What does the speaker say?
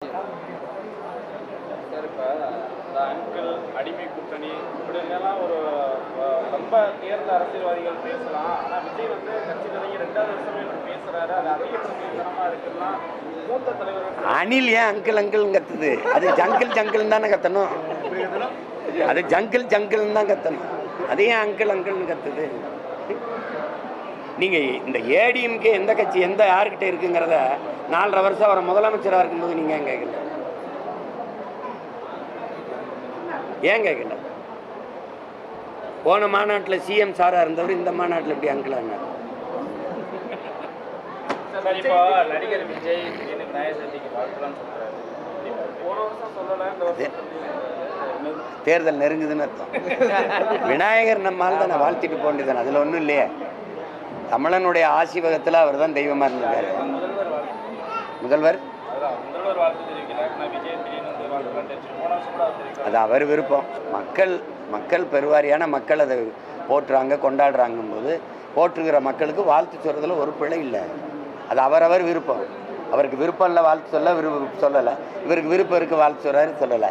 Sir, இப்போ இந்த uncle அடிமை கூட்டணி இப்படிங்கெல்லாம் ஒரு ரொம்ப தேர்ந்த அரசியல்வாதிகள் பேசலாம். ஆனால் விஜய் வந்து கட்சி தொடங்கி 2வது வருஷமே இப்படி பேசுறாரு. அது அதிகபட்சமாக இருக்குன்னா மூத்த தலைவர்கள் அணில் ஏன் அங்கிள் அங்கிள் கத்துது? அது ஜங்கிள் ஜங்கிள் தானே கத்தணும். அது ஜங்கிள் ஜங்கிள் தான் கத்தணும். அது ஏன் அங்கிள் அங்கிள்னு கத்துது? நீங்கள் இந்த ஏடிஎம்கே எந்த கட்சி எந்த யாருக்கிட்ட இருக்குங்கிறத 4.5 வருஷம் அவரை முதலமைச்சராக இருக்கும்போது நீங்கள் ஏன் கேட்கல? ஏன் கேட்கல? போன மாநாட்டில் சிஎம் சாராக இருந்தவர் இந்த மாநாட்டில் எப்படி அங்கிளாங்க? இப்போ நடிகர் விஜய் விநாயகர் சதுர்த்திக்கு வாழ்த்துலாம் சொல்றாரு. போன வருஷம் சொல்லலை, இந்த வருஷம் தேர்தல் நெருங்குதுன்னு அர்த்தம். விநாயகர் நம்மால் தான் வாழ்த்திட்டு போண்டிதானே, அதில் ஒன்றும் இல்லையே. தமிழனுடைய ஆசிவகத்தில் அவர் தான் தெய்வமாக இருந்திருக்காரு. முதல்வர் அது அவர் விருப்பம். மக்கள் பெருவாரியான மக்கள் அதை போற்றுறாங்க, கொண்டாடுறாங்கும் போது போற்றுகிற மக்களுக்கு வாழ்த்து சொல்கிறதுல ஒரு பிழை இல்லை. அது அவரவர் விருப்பம். அவருக்கு விருப்பம் இல்லை வாழ்த்து சொல்ல சொல்லலை, இவருக்கு விருப்பம் இருக்குது வாழ்த்து சொல்கிறாரு சொல்லலை.